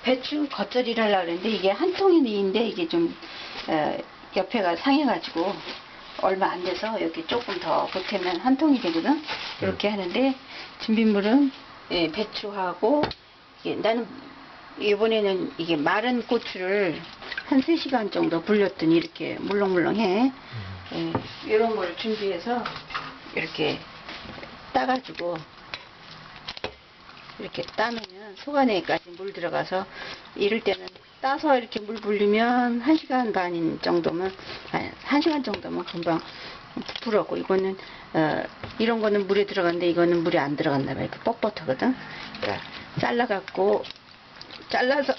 배추 겉절이를 하려고 그랬는데 이게 한 통인데 이게 좀 옆에가 상해가지고 얼마 안 돼서 여기 조금 더 보태면 한 통이 되거든. 이렇게 하는데 준비물은 배추하고 나는 이번에는 이게 마른 고추를 한 3시간 정도 불렸더니 이렇게 물렁물렁해. 이런 걸 준비해서 이렇게 따가지고 이렇게 따면은 속안에까지 물 들어가서 이럴 때는 따서 이렇게 물 불리면 1시간 반 정도면 1시간 정도면 금방 부풀었고, 이거는 이런 거는 물에 들어갔는데 이거는 물에 안 들어갔나 봐. 이렇게 뻣뻣하거든. 그러니까 잘라서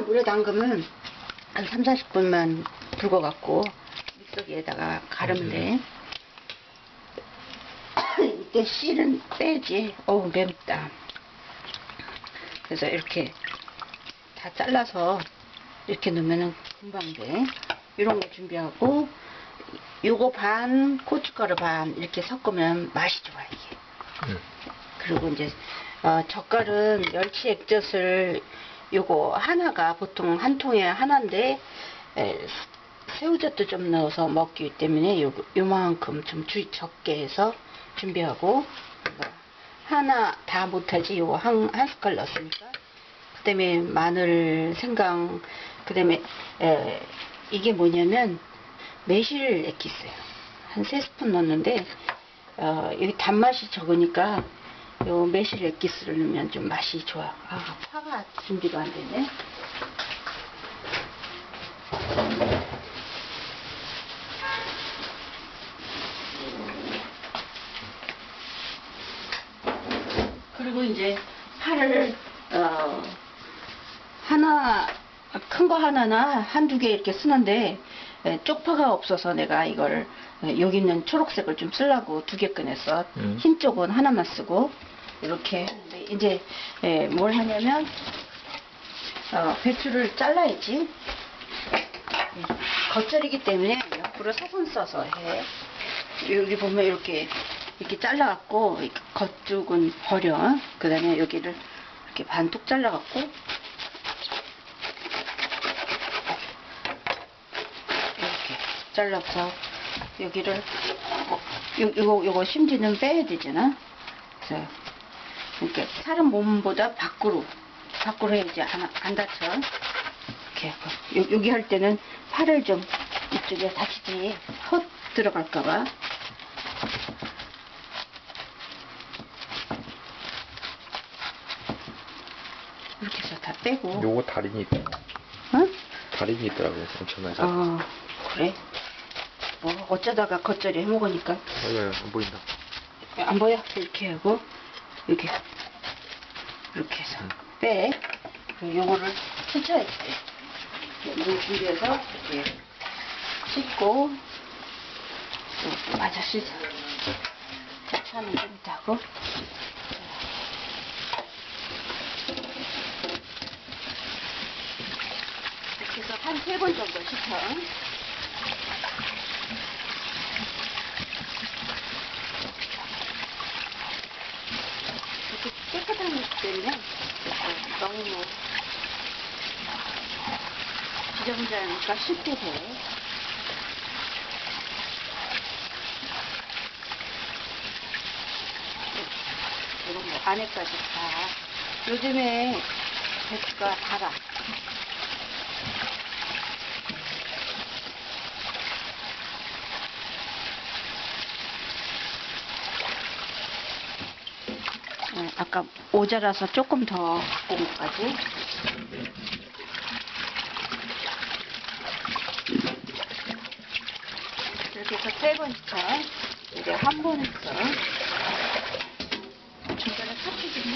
물에 담그면 한 3-40분만 불궈갖고 믹서기에다가 가르면 돼. 이때 씨는 빼지. 어우, 맵다. 그래서 이렇게 다 잘라서 이렇게 넣으면 금방 돼. 이런 거 준비하고, 요거 반, 고춧가루 반 이렇게 섞으면 맛이 좋아, 이게. 그리고 이제 젓갈은 멸치 액젓을 요거 하나가 보통 한 통에 하나인데 새우젓도 좀 넣어서 먹기 때문에 요만큼 좀 적게 해서 준비하고, 하나 다 못하지. 요거 한 숟갈 넣었으니까. 그 다음에 마늘, 생강, 그 다음에 이게 뭐냐면 매실 액기스예요. 한 3스푼 넣었는데 여기 단맛이 적으니까 요 매실 액기스를 넣으면 좀 맛이 좋아. 파가 준비가 안 되네. 그리고 이제 파를 하나, 큰 거 하나나 한두 개 이렇게 쓰는데 쪽파가 없어서 내가 이걸 여기 있는 초록색을 좀 쓰려고 2개 꺼냈어. 흰 쪽은 하나만 쓰고 이렇게. 이제 뭘 하냐면 배추를 잘라야지. 겉절이기 때문에 옆으로 사선 써서 해. 여기 보면 이렇게 잘라갖고 겉쪽은 버려. 그 다음에 여기를 이렇게 반뚝 잘라갖고 이렇게 잘라서 여기를 요거 심지는 빼야 되잖아. 그래서 이렇게 사람 몸보다 밖으로 해야지 안 다쳐. 이렇게 하고 여기 할 때는 팔을 좀 이쪽에 다치지 헛 들어갈까봐. 이렇게 해서 다 빼고. 요거 다리니 있다. 어? 다리니 있더라고요. 엄청나게. 그래? 어쩌다가 겉절이 해먹으니까. 안 보인다. 안 보여? 이렇게 하고 이렇게 해서 빼. 그리고 요거를 씻어야지. 물 준비해서 이렇게 씻고 마저 씻어. 차는 좀 이따 하고. 이렇게 해서 한 3번 정도 씻어. 이렇게 깨끗한 물 때문에 너무 지저분하니까 쉽게 돼. 이런 거 안에까지 다. 요즘에 배추가 달아. 아까 모자라서 조금 더 갖고 온 것까지. 이렇게 해서 3번 씻어. 이제 한 번 했어. 중간에 터치 좀 해.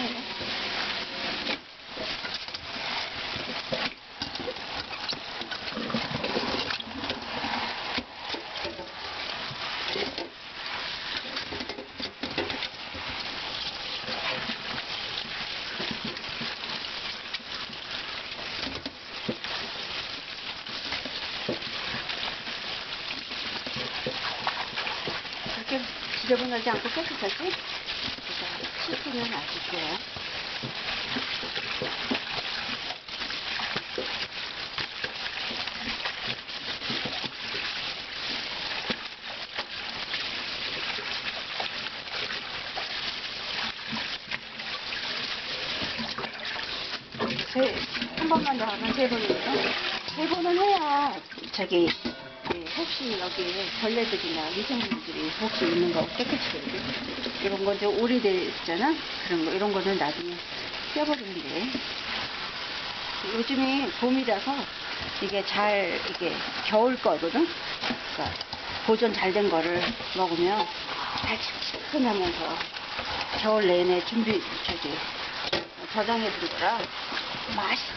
이렇게 지저분하지 않고 깨끗하지? 씻으면 아주 좋아. 한 번만 더 하면 3번이에요. 3번은 해야 저기 혹시 여기에 벌레들이나 미생물들이 혹시 있는 거 깨끗이 이런 건 좀 오래됐잖아. 그런 거 이런 거는 나중에 떼버리면 돼. 요즘이 봄이라서 이게 이게 겨울 거거든. 그러니까 보존 잘 된 거를 먹으면 달짝지근하면서 겨울 내내 저장해 둔 거라 맛있어.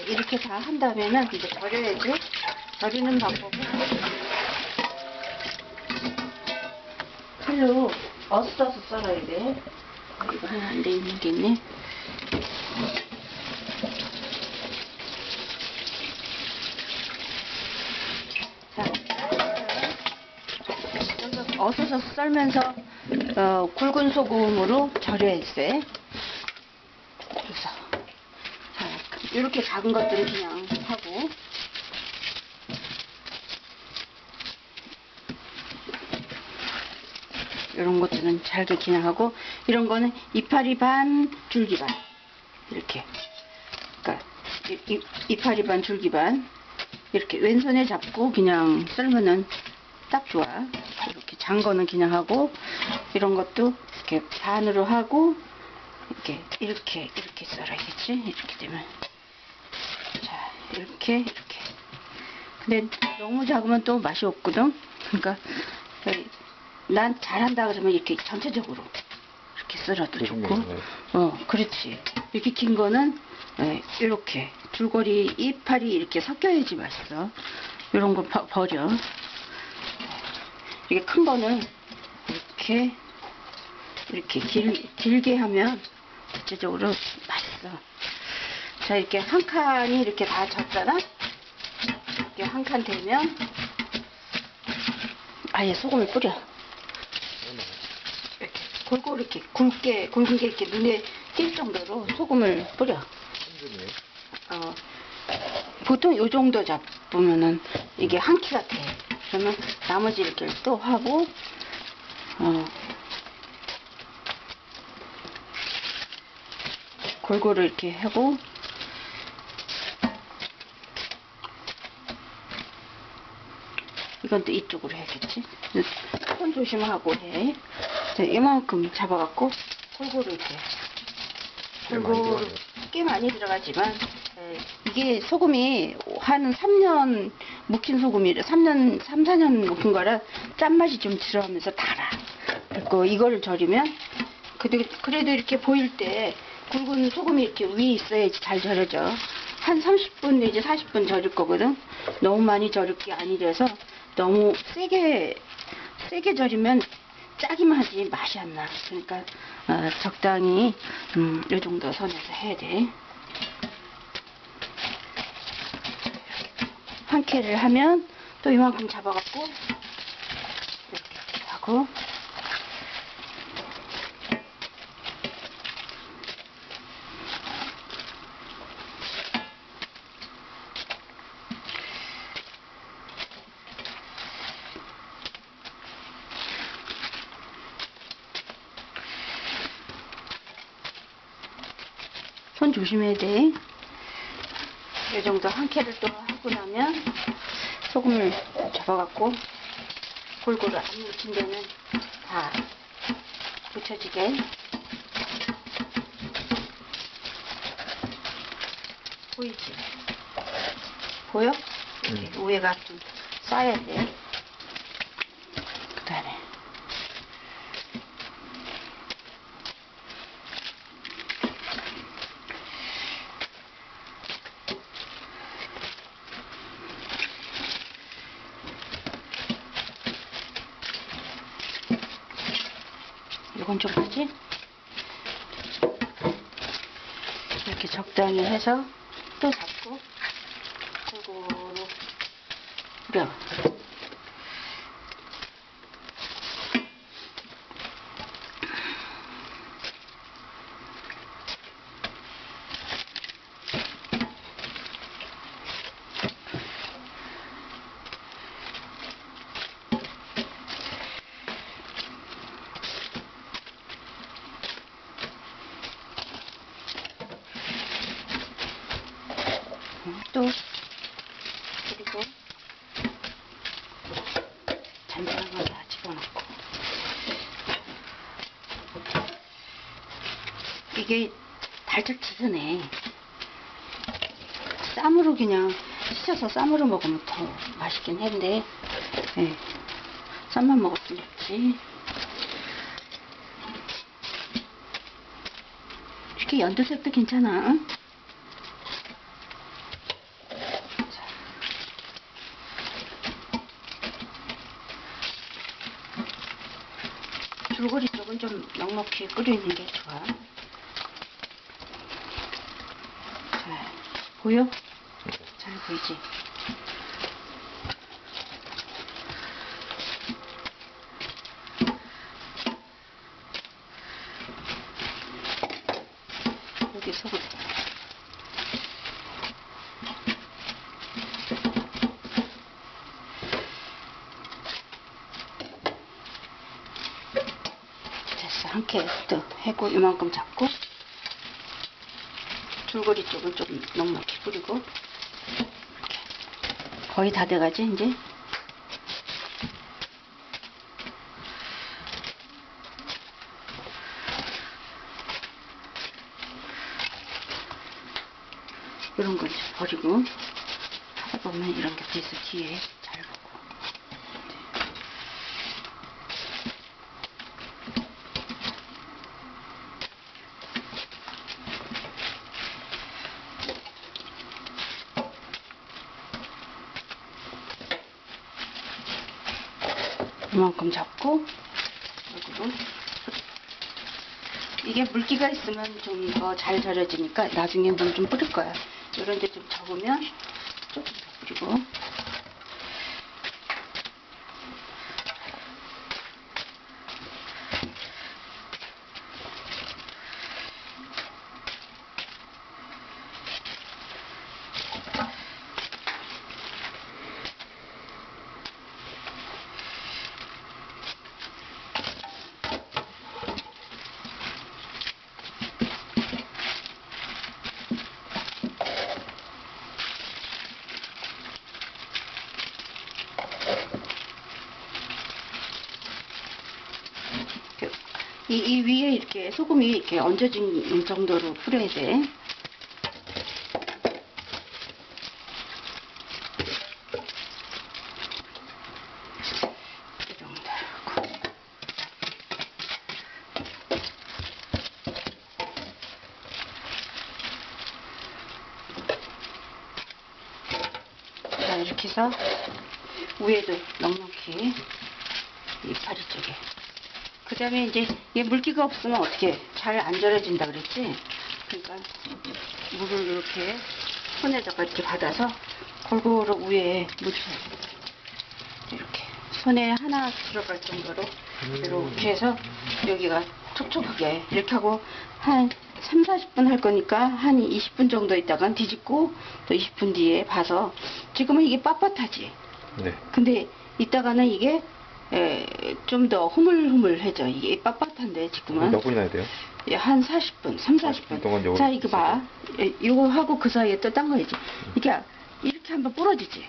이렇게 다 한 다음에는 이제 절여야지. 절이는 방법은 칼로 어슷어서 썰어야 돼. 이거 하나 안 돼 있는 게 있네. 자, 어슷어서 썰면서 굵은 소금으로 절여야 돼. 그래서 이렇게 작은 것들은 그냥 하고, 이런 것들은 잘게 그냥 하고, 이런 거는 이파리 반 줄기 반 이렇게, 그러니까 이파리 반 줄기 반 이렇게 왼손에 잡고 그냥 썰면은 딱 좋아. 이렇게 장 거는 그냥 하고, 이런 것도 이렇게 반으로 하고 이렇게 썰어야겠지. 이렇게 되면 자, 이렇게. 근데 너무 작으면 또 맛이 없거든. 그러니까 난 잘한다 그러면 이렇게 전체적으로 이렇게 썰어도 좋고. 그렇지. 이렇게 긴 거는 이렇게 줄거리 이파리 이렇게 섞여야지 맛있어. 이런 거 버려. 이게 큰 거는 이렇게 길게 하면 전체적으로 맛있어. 자, 이렇게 한 칸이 이렇게 다 졌잖아? 이렇게 한 칸 되면 아예 소금을 뿌려. 이렇게 골고루 이렇게 굵은 게 이렇게 눈에 띌 정도로 소금을 뿌려. 보통 요 정도 잡으면은 이게 한 키 같아. 그러면 나머지 이렇게 또 하고, 골고루 이렇게 하고, 이건 또 이쪽으로 해야겠지. 손 조심하고 해. 이만큼 잡아갖고 골고루 이렇게. 골고루 꽤 많이 들어가지만 이게 소금이 한 3년 묵힌 소금이라 3, 4년 묵힌 거라 짠맛이 좀 들어가면서 달아. 그리고 이거를 절이면 그래도 이렇게 보일 때 굵은 소금이 이렇게 위에 있어야지 잘 절여져. 한 30분 내지 40분 절일 거거든. 너무 많이 절일 게 아니라서 너무 세게 절이면 짜기만 하지 맛이 안 나. 그러니까 적당히 이 정도 선에서 해야 돼. 한 캔을 하면 또 이만큼 잡아갖고 이렇게 하고, 손 조심해야 돼. 이 정도 한 캔을 또 하고 나면 소금을 잡아갖고 골고루 안 묻힌 데는 다 붙여지게. 보이지? 보여? 이렇게 위에가 좀 쌓여야 돼. 그 다음에 이건 좀 하지? 이렇게 적당히 해서 또 잡고 골고루 뿌려. 또 그리고 잔잔한 거 다 집어넣고 이게 달짝지근해. 쌈으로 그냥 씻어서 쌈으로 먹으면 더 맛있긴 한데 네. 쌈만 먹었으면 좋지. 이렇게 연두색도 괜찮아. 응? 줄거리 쪽은 좀 넉넉히 끓이는 게 좋아. 자, 보여? 잘 보이지? 여기 소금. 한 캔 또 해고 이만큼 잡고 줄거리 쪽은 좀 넉넉히 뿌리고 이렇게 거의 다 돼가지 이제. 이런 건 버리고 하다 보면 이런 게 돼서 뒤에 잘 보고. 이만큼 잡고 여기로 이게 물기가 있으면 좀 더 잘 절여지니까 나중에 물 좀 뿌릴 거야. 이런 데 좀 적으면 조금 더 뿌리고 이 위에 이렇게 소금이 이렇게 얹어진 정도로 뿌려야 돼. 이 정도 하고. 자, 이렇게 해서 위에도 넉넉히 이파리 쪽에. 그 다음에 이제 얘 물기가 없으면 어떻게 잘 안 절여진다 그랬지? 그러니까 물을 이렇게 손에다가 이렇게 받아서 골고루 위에 묻혀요. 이렇게 손에 하나 들어갈 정도로 이렇게 해서 여기가 촉촉하게 이렇게 하고 한 3, 40분 할 거니까 한 20분 정도 있다가 뒤집고 또 20분 뒤에 봐서 지금은 이게 빳빳하지? 네. 근데 이따가는 이게 좀 더 흐물흐물해져. 이게 빳빳한데 지금은 몇 분이나 해야 돼요? 예, 한 40분, 3, 40분. 동안 요거 자, 이거 봐. 이거 하고 그 사이에 또 딴 거 해야지. 이게 이렇게 한번 부러지지.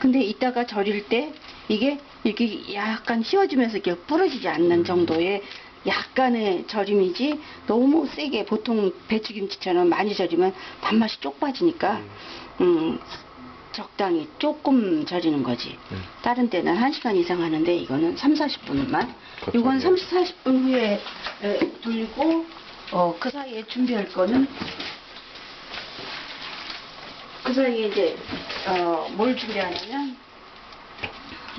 근데 이따가 절일 때 이게 이렇게 약간 휘어지면서 이렇게 부러지지 않는 정도의 약간의 절임이지 너무 세게 보통 배추김치처럼 많이 절이면 단맛이 쪽 빠지니까 적당히 조금 절이는 거지. 다른 때는 1시간 이상 하는데 이거는 3, 40분만. 그렇죠. 이건 30, 40분 후에 돌리고 그 사이에 준비할 거는 그 사이에 이제 뭘 준비하냐면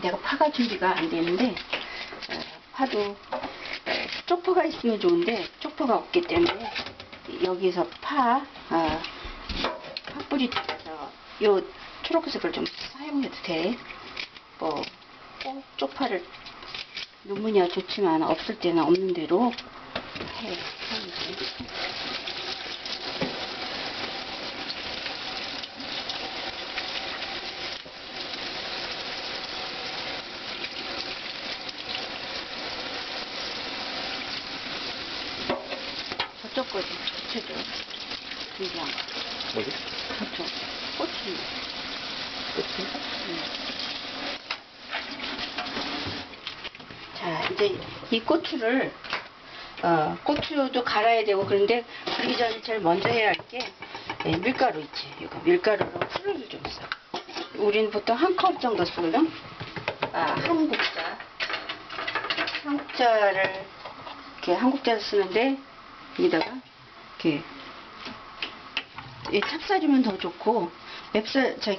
내가 파가 준비가 안 되는데 파도 쪽파가 있으면 좋은데 쪽파가 없기 때문에 여기서 팥뿌리 요 초록색을 좀 사용해도 돼. 뭐 꼭 쪽파를 넣으면 좋지만 없을 때는 없는 대로 해. 저쪽 거지, 부채도 준비한 거. 뭐지? 저쪽 고추. 끝이? 자, 이제 이 고추를 고추도 갈아야 되고 그런데 그러기 전에 제일 먼저 해야 할 게 밀가루 있지. 이거 밀가루로 풀을 좀 써. 우리는 보통 한 컵 정도 쓰거든. 한 국자를 이렇게 한 국자를 쓰는데 여기다가 이렇게 이 찹쌀이면 더 좋고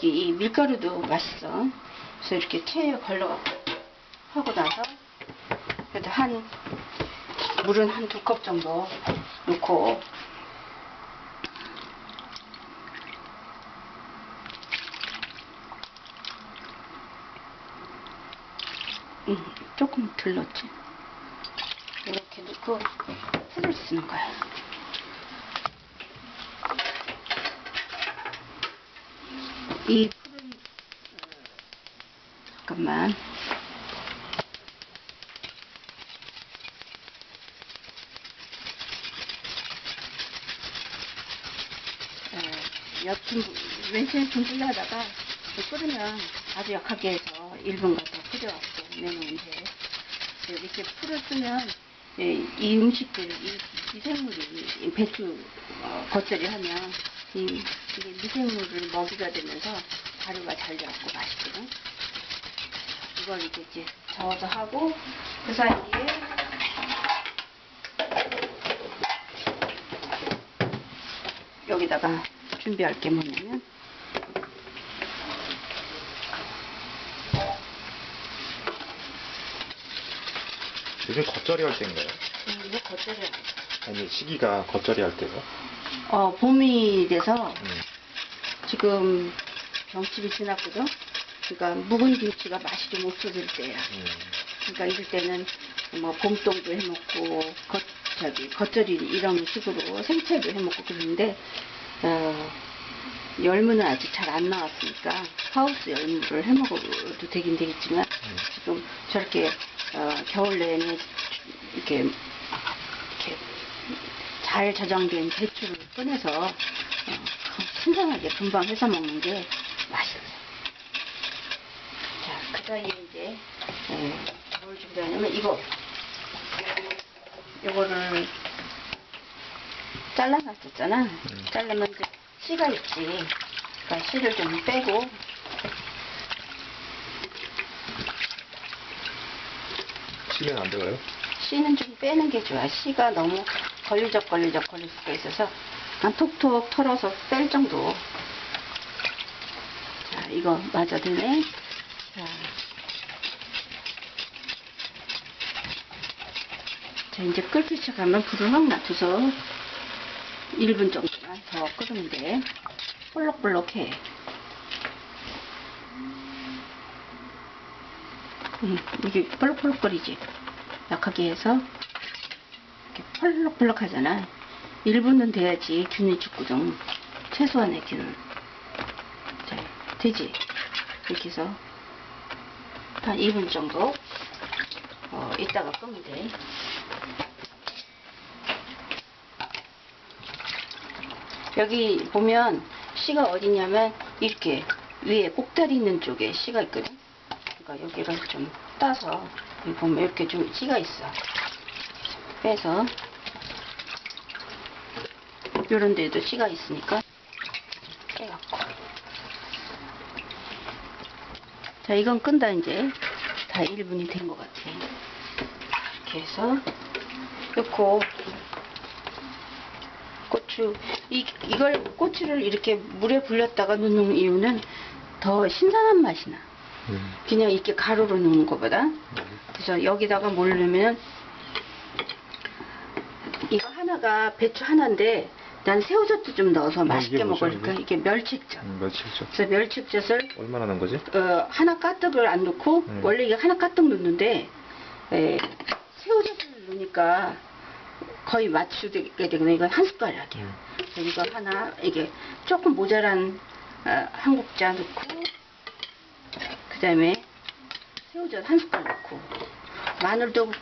이 밀가루도 맛있어. 그래서 이렇게 체에 걸러갖고 하고 나서 그래도 물은 한 2컵 정도 넣고 조금 덜 넣지. 이렇게 넣고 풀을 쓰는 거야. 이 풀은 잠깐만. 왼손에 분질러 하다가 끓으면 아주 약하게 해서 1분 갖다 끓여갖고 내놓은데 이렇게 풀을 쓰면 이 음식들, 이 미생물이 배추 겉절이 하면 이게 미생물을 먹이가 되면서 가루가 잘 잡고 맛있거든. 이걸 이제 저어서 하고 그 사이에 여기다가 준비할 게 뭐냐면 요즘 겉절이 할 때인가요? 이거 겉절이 아니 시기가 겉절이 할 때요? 봄이 돼서 지금 병집이 지났거든. 그러니까 묵은 김치가 맛이 좀 없어질 때야. 그러니까 이럴 때는 뭐 봄동도 해먹고 겉절이 이런 식으로 생채도 해먹고 그러는데 열무는 아직 잘 안 나왔으니까 하우스 열무를 해먹어도 되긴 되겠지만 지금 저렇게 겨울 내내 이렇게 잘 저장된 배추를 꺼내서 신선하게 금방 해서 먹는 게 맛있어요. 자, 그 사이에 이제 뭘 준비하냐면 이거를 잘라놨었잖아. 자르면 이제 씨가 있지. 그러니까 씨를 좀 빼고 씨는 안 들어가요? 씨는 좀 빼는 게 좋아. 씨가 너무 걸리적 걸릴 수가 있어서 한 톡톡 털어서 뺄 정도. 자, 이거 마저 되네. 자, 이제 끓기 시작하면 불을 확 놔둬서 1분 정도만 더 끓으면 돼. 볼록볼록해. 이게 볼록볼록거리지. 약하게 해서 이렇게 펄럭펄럭 하잖아. 1분은 돼야지 균이 죽거든. 최소한의 균은. 자, 되지? 이렇게 해서 한 2분 정도 이따가 끄면 돼. 여기 보면 씨가 어디냐면 이렇게 위에 꼭다리 있는 쪽에 씨가 있거든. 그러니까 여기를 좀 따서 여기 보면 이렇게 좀 씨가 있어. 빼서 요런 데도 씨가 있으니까 빼갖고. 자, 이건 끈다. 이제 다 1분이 된 것 같아. 이렇게 해서 넣고 고추를 이렇게 물에 불렸다가 넣는 이유는 더 신선한 맛이 나. 그냥 이렇게 가루로 넣는 것보다. 그래서 여기다가 뭘 넣으면 하나가 배추 하나인데 난 새우젓도 좀 넣어서 맛있게 이게 뭐죠, 먹으니까 이게? 이게 멸치젓. 멸치죠. 그래서 멸치젓을 얼마나 넣은 거지? 하나 가득을 안 넣고 원래 이게 하나 가득 넣는데 새우젓을 넣으니까 거의 맞추게 되거든요. 이건 한 숟가락이에요. 그래서 이거 하나 이게 조금 모자란 한 국자 넣고 그 다음에 새우젓 한 숟갈 넣고 마늘도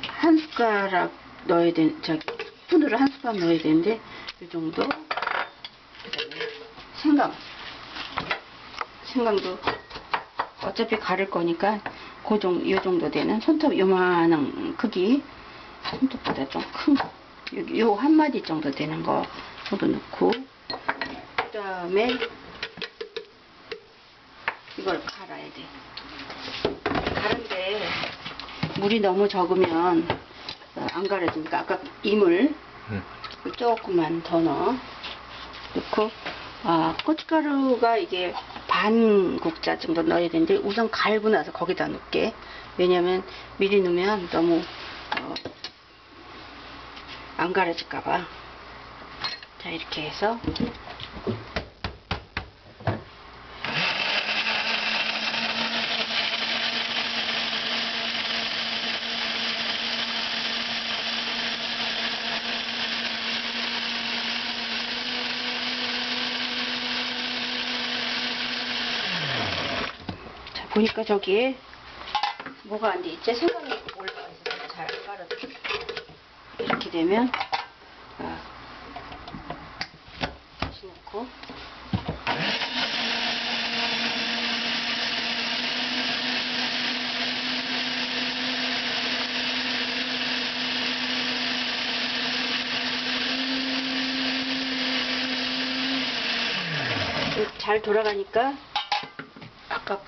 한 숟가락 넣어야 되는 스푼으로 한 숟가락 넣어야 되는데 이 정도. 그다음에 생강도 어차피 가를 거니까 이 정도 되는 손톱 요만한 크기, 손톱보다 좀 큰 요 한 마디 정도 되는 거 정도 넣고 그 다음에 이걸 갈아야 돼. 가는데 물이 너무 적으면 안 갈아지니까 아까 이물 조금만 더 넣고 고춧가루가 이게 반 국자 정도 넣어야 되는데 우선 갈고 나서 거기다 넣을게. 왜냐면 미리 넣으면 너무 안 갈아질까봐. 자, 이렇게 해서 보니까 저기에 뭐가 안 돼 있지? 생강이 올라가 있어서 잘 깔아줘. 이렇게 되면 다시 넣고 잘 돌아가니까 아까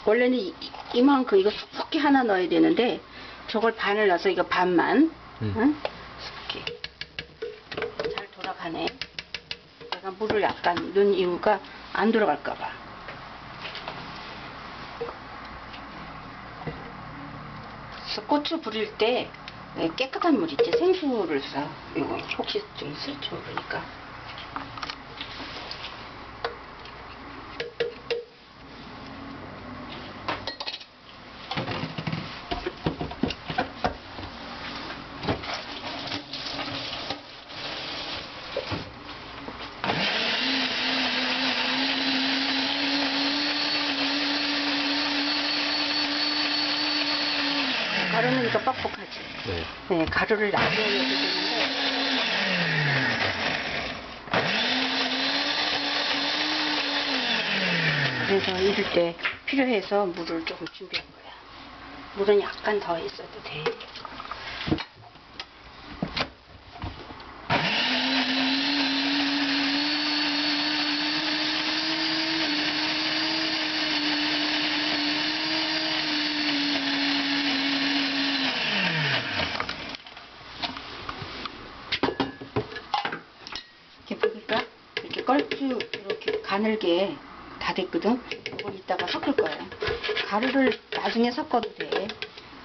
원래는 이만큼 이거 섞이 하나 넣어야 되는데 저걸 반을 넣어서 이거 반만 응? 섞이 잘 돌아가네. 내가 물을 약간 넣은 이유가 안 돌아갈까봐. 그래서 고추 부릴 때 깨끗한 물 있지, 생수를 써. 이거 혹시 좀 쓸지 모르니까. 가루 넣으니까 뻑뻑하지. 네, 가루를 놔줘야 되는데. 그래서 이럴 때 필요해서 물을 조금 준비한 거야. 물은 약간 더 있어도 돼. 이렇게 보니까 이렇게 껄쭉 이렇게 가늘게 다 됐거든. 이걸 이따가 섞을 거야. 가루를 나중에 섞어도 돼.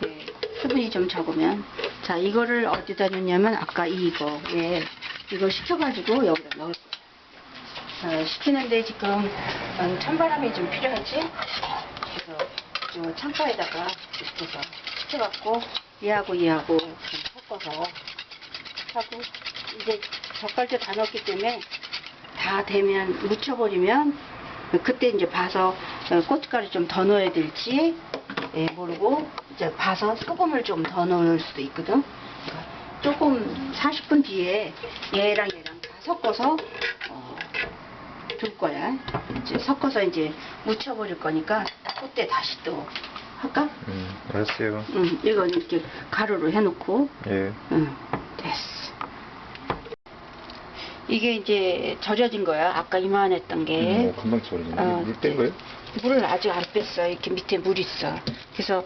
예, 수분이 좀 적으면. 자, 이거를 어디다 넣냐면 아까 이거에 이걸 식혀가지고 여기다 넣을 거야. 식히는데 지금 찬바람이 좀 필요하지. 그래서 이 창가에다가 이렇게 해서 식혀갖고 얘하고 좀 섞어서 하고 이제 젓갈도 다 넣었기 때문에 다 되면 묻혀버리면 그때 이제 봐서 고춧가루 좀 더 넣어야 될지 모르고 이제 봐서 소금을 좀 더 넣을 수도 있거든. 그러니까 조금 40분 뒤에 얘랑 다 섞어서 둘 거야. 이제 섞어서 이제 묻혀버릴 거니까 그때 다시 또 할까? 알았어요. 이건 이렇게 가루로 해놓고. 예. 됐어. 이게 이제 절여진 거야. 아까 이만했던 게. 금방 절이네. 물 뺀 거예요? 물을 아직 안 뺐어. 이렇게 밑에 물 있어. 그래서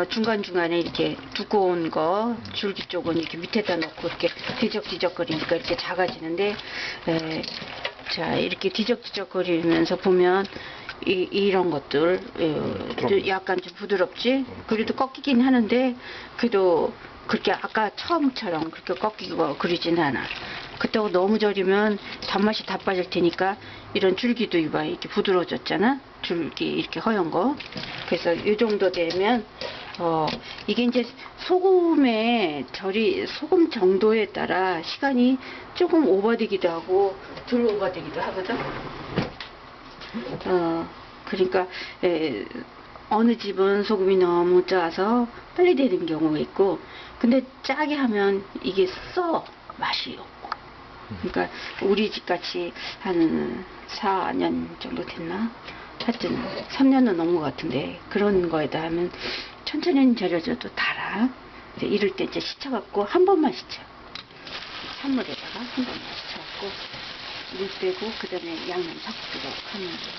중간중간에 이렇게 두꺼운 거 줄기 쪽은 이렇게 밑에다 넣고 이렇게 뒤적뒤적거리니까 이렇게 작아지는데 자, 이렇게 뒤적뒤적 거리면서 보면 이런 것들 또 약간 좀 부드럽지? 그래도 꺾이긴 하는데 그래도 그렇게 아까 처음처럼 그렇게 꺾이고 그러진 않아. 그렇다고 너무 절이면 단맛이 다 빠질 테니까 이런 줄기도 이봐 이렇게 부드러워졌잖아. 줄기 이렇게 허연 거. 그래서 이 정도 되면 이게 이제 소금 정도에 따라 시간이 조금 오버되기도 하고 덜 오버되기도 하거든. 그러니까 어느 집은 소금이 너무 짜서 빨리 되는 경우가 있고, 근데 짜게 하면 이게 맛이 없고. 그러니까 우리 집 같이 한 4년 정도 됐나? 하여튼 3년은 넘은 것 같은데 그런 거에다 하면 천천히 절여줘도 달아. 이럴 때 이제 씻어갖고 한 번만 씻어. 찬물에다가 한 번만 씻어갖고 물 빼고 그 다음에 양념 섞도록 하면 되지.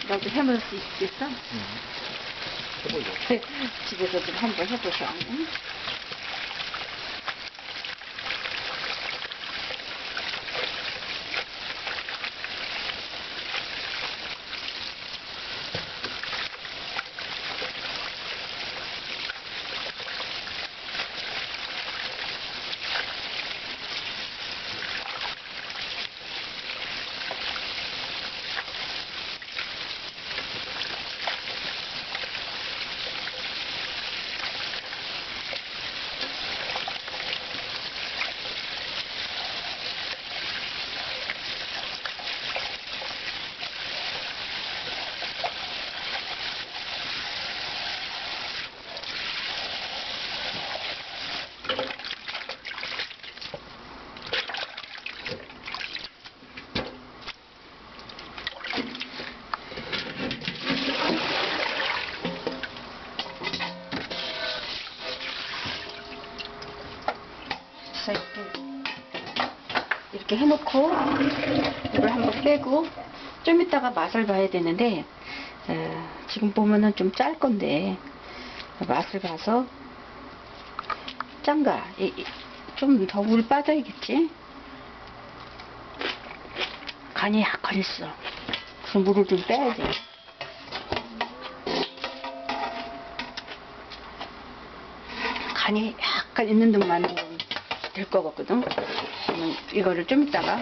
너도 해볼 수 있겠어? 해보죠. 집에서 좀 한번 해보셔. 응? 이렇게 해놓고 이걸 한번 빼고 좀 이따가 맛을 봐야 되는데 지금 보면은 좀 짤 건데 맛을 봐서 짠가 좀 더 물 빠져야겠지. 간이 약간 있어. 그래서 물을 좀 빼야지. 간이 약간 있는 듯만 될 것 같거든. 그러면 이거를 좀 이따가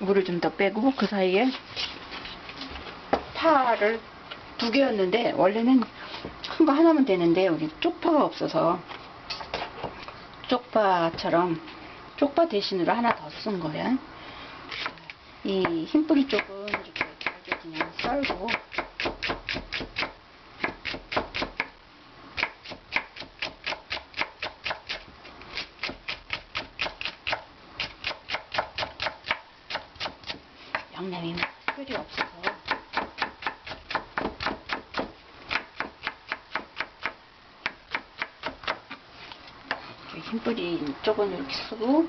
물을 좀 더 빼고 그 사이에 파를 2개였는데 원래는 큰 거 하나면 되는데 우리 쪽파가 없어서 쪽파 대신으로 하나 더 쓴 거야. 이 흰뿌리 쪽은 이렇게 잘게 그냥 썰고 양념이 특별히 없어서 흰뿌리 쪽은 이렇게 쓰고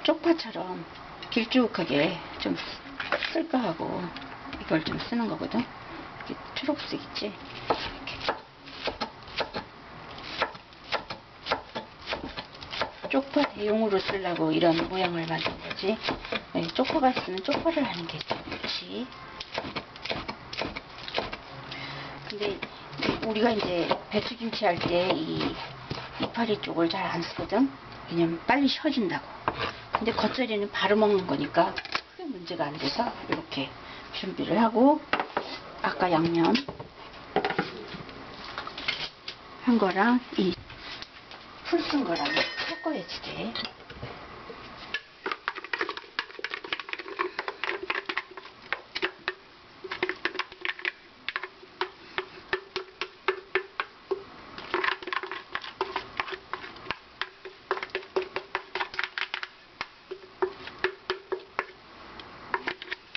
쪽파처럼 길쭉하게 좀 쓸까 하고 이걸 좀 쓰는 거거든. 이렇게 초록색 있지? 이렇게. 쪽파 대용으로 쓰려고 이런 모양을 만든 거지. 쪽파가 있으면 쪽파를 하는 게 좋지. 근데 우리가 이제 배추김치 할 때 이 이파리 쪽을 잘 안 쓰거든. 왜냐면 빨리 쉬어진다고. 근데 겉절이는 바로 먹는 거니까 크게 문제가 안 돼서 이렇게 준비를 하고 아까 양념 한 거랑 이 풀 쓴 거랑 섞어야지 돼.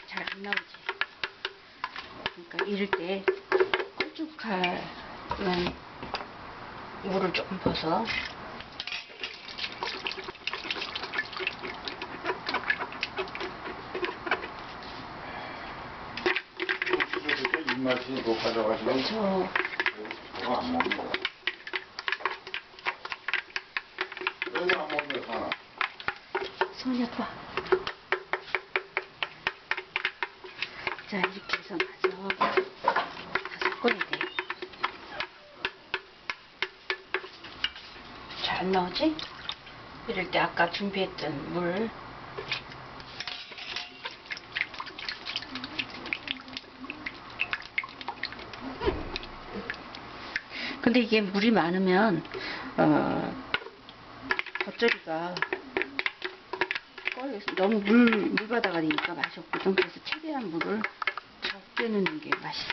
잘 안 나오지. 그러니까 이럴 때 꼴쭉하면 물을 조금 벗어. 입맛이 높아져가지고 저 저거 안 먹는 거. 손이 아파. 자, 이렇게 해서 나서 다 섞어야 돼. 잘 나오지? 이럴 때 아까 준비했던 물. 근데 이게 물이 많으면 겉절이가 너무 물바다가 되니까 맛이 없거든. 그래서 최대한 물을 적게 넣는 게 맛있어.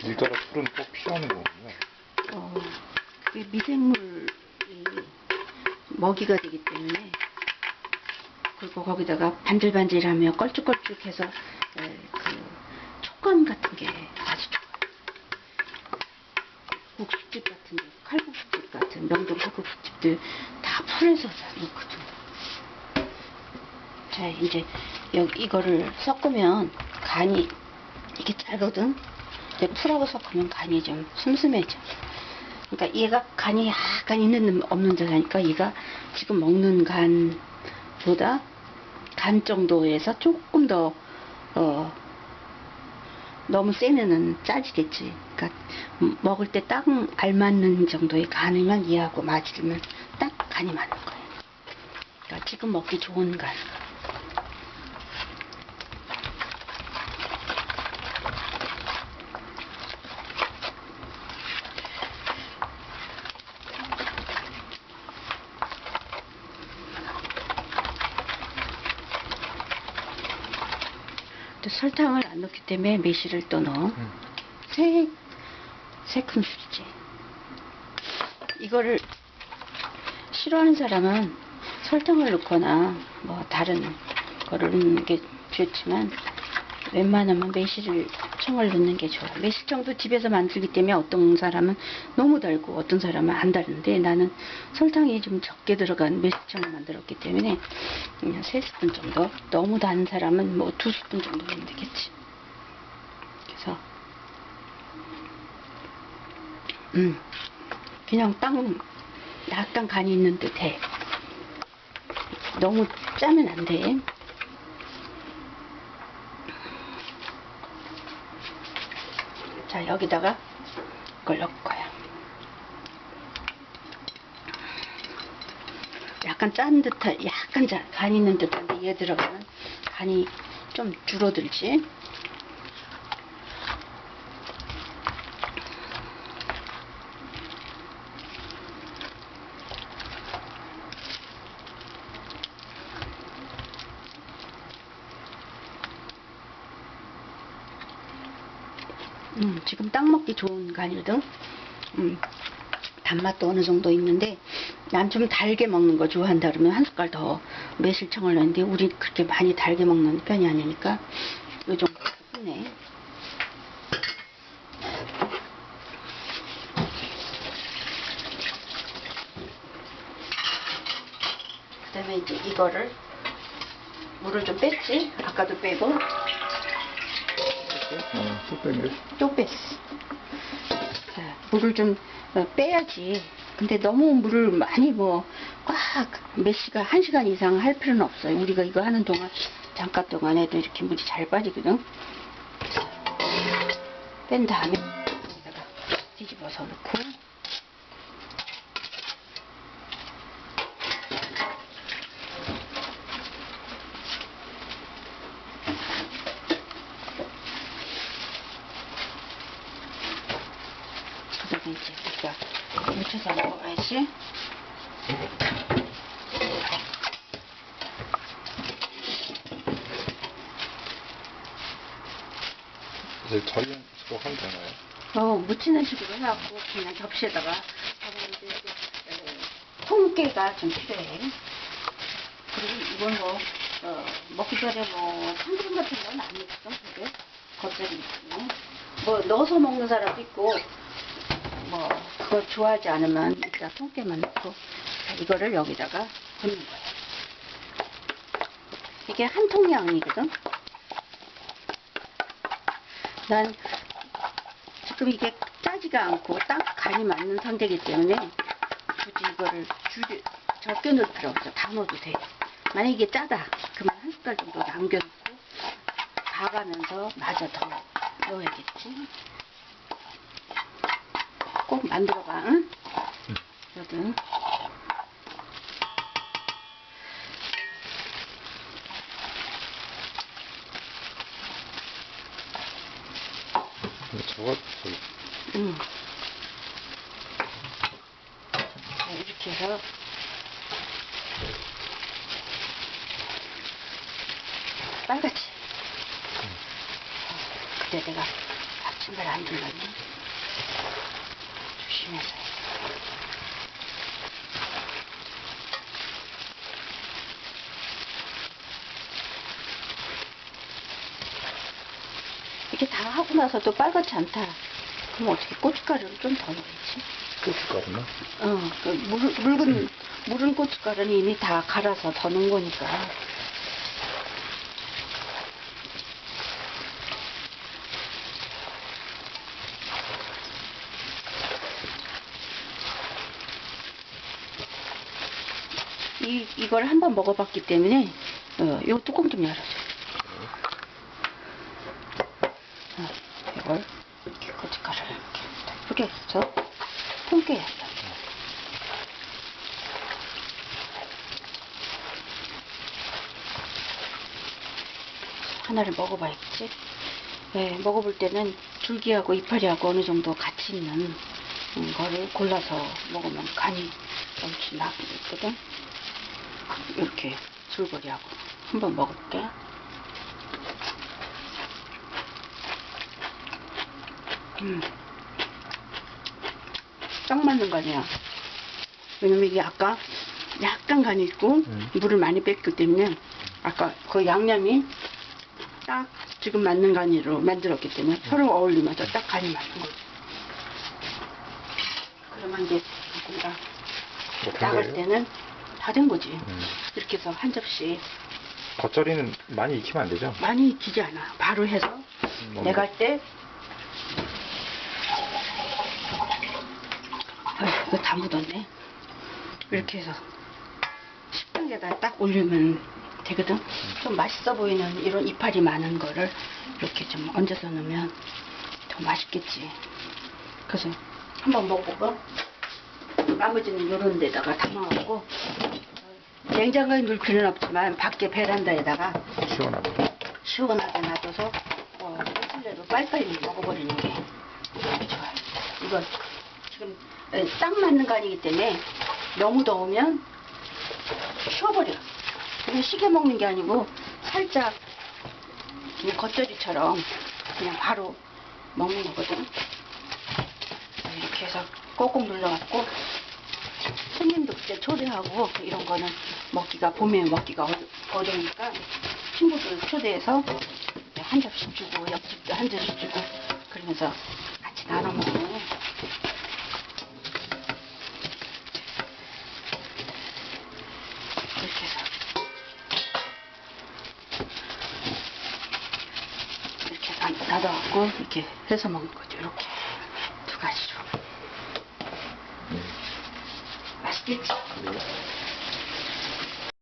물따라 풀은 꼭 필요한 거군요. 그게 미생물이 먹이가 되기 때문에. 그리고 거기다가 반질반질하며 걸쭉걸쭉해서 그 촉감 같은 게 아주 좋아요. 국수집 같은 데, 칼국수집 같은 명동 칼국수집들 다 풀에서 넣거든. 자, 이제 이거를 섞으면 간이 이게 짜거든. 근데 풀하고 섞으면 간이 좀 슴슴해져. 그러니까 얘가 간이 약간 있는 없는 데라니까 얘가 지금 먹는 간보다 간 정도에서 조금 더 너무 세면은 짜지겠지. 그러니까 먹을 때 딱 알맞는 정도의 간이면 얘하고 맞으면 딱 간이 맞는 거예요. 그러니까 지금 먹기 좋은 간. 설탕을 안 넣기 때문에 매실을 또 넣어. 세 큰술이지. 이거를 싫어하는 사람은 설탕을 넣거나 뭐 다른 거를 넣는 게 좋지만 웬만하면 매실청을 넣는 게 좋아. 매실청도 집에서 만들기 때문에 어떤 사람은 너무 달고 어떤 사람은 안 달는데 나는 설탕이 좀 적게 들어간 매실청을 만들었기 때문에 그냥 3스푼 정도. 너무 단 사람은 뭐 2스푼 정도 넣으면 되겠지. 그래서 그냥 약간 간이 있는 듯 해. 너무 짜면 안 돼. 자, 여기다가 이걸 넣을 거야. 약간 짠 듯한, 약간 간이 있는 듯한데 얘 들어가면 간이 좀 줄어들지. 지금 딱 먹기 좋은 간이거든. 단맛도 어느 정도 있는데 난 좀 달게 먹는 거 좋아한다 그러면 한 숟갈 더 매실청을 넣는데 우리 그렇게 많이 달게 먹는 편이 아니니까 이 정도 끝내. 그 다음에 이제 이거를 물을 좀 뺐지. 아까도 빼고 또 뺐네. 또 뺐어. 자, 물을 좀 빼야지. 근데 너무 물을 많이 꽉 몇 시간, 1시간 이상 할 필요는 없어요. 우리가 이거 하는 동안 잠깐 동안에도 이렇게 물이 잘 빠지거든. 그래서 뺀 다음에 여기다가 뒤집어서 넣고 그다음에 이제 우리가 묻혀서 먹어야지. 이제 전용식으로 하면 되나요? 묻히는 식으로 해갖고 그냥 접시에다가 하는데 통깨가 좀 필요해. 그리고 이건 먹기 전에 참기름 같은 건 안 넣었어. 그게 겉절이 있고 넣어서 먹는 사람도 있고 그거 좋아하지 않으면 일단 통깨만 넣고 이거를 여기다가 붓는 거야. 이게 한 통량이거든. 난 지금 이게 짜지가 않고 딱 간이 맞는 상태이기 때문에 굳이 이거를 적게 넣을 필요 없어. 다 넣어도 돼. 만약 이게 짜다 그러면 한 숟갈 정도 남겨놓고 봐가면서 마저 더 넣어야겠지. 꼭 만들어봐. 응? 여든 저거 응. 자, 이렇게 해서 빨갛지? 그때 내가 받침을 안 들렀네. 조심해서. 이렇게 다 하고 나서도 빨갛지 않다. 그럼 어떻게 고춧가루를 좀 더 넣어야지? 고춧가루나? 그 묽은 고춧가루는 이미 다 갈아서 더 넣은 거니까. 이걸 한번 먹어봤기 때문에 요 뚜껑 좀 열어줘. 이걸 이렇게 고춧가루를 이렇게 해서 통깨 해서 하나를 먹어봐야겠지. 네, 먹어볼 때는 줄기하고 이파리하고 어느 정도 같이 있는 거를 골라서 먹으면 간이 엄청 나거든. 이렇게 줄거리하고 한번 먹어볼게. 딱 맞는 거 아니야. 왜냐면 이게 아까 약간 간이 있고 물을 많이 뺐기 때문에 아까 그 양념이 딱 지금 맞는 간이로 만들었기 때문에 서로 어울리면서 딱 간이 맞는 거지. 그러면 이제 우리가 나갈 때는 다 된 거지. 이렇게 해서 한 접시. 겉절이는 많이 익히면 안 되죠? 많이 익히지 않아. 바로 해서 내가 할 때 이거 다 묻었네. 이렇게 해서 식당에다 딱 올리면 되거든. 좀 맛있어 보이는 이런 이파리 많은 거를 이렇게 좀 얹어서 넣으면 더 맛있겠지. 그래서 한번 먹어보고 나머지는 이런 데다가 담아갖고 냉장고에 넣을 필요는 없지만 밖에 베란다에다가 시원하게 놔둬서 며칠 내로 빨리빨리 먹어버리는 게 좋아요. 이건 지금 딱 맞는 간이기 때문에 너무 더우면 쉬어버려. 그냥 시계 먹는 게 아니고 살짝 그냥 겉절이처럼 그냥 바로 먹는 거거든. 이렇게 해서 꼭꼭 눌러갖고 손님도 그때 초대하고 이런 거는 먹기가 봄에 먹기가 어려우니까 친구들 초대해서 한 접시 주고 옆집도 한 접시 주고 그러면서 같이 나눠 먹고. 이렇게 해서 이렇게 놔둬갖고 이렇게 해서 먹는 거죠. 이렇게 두 가지로. 맛있겠지?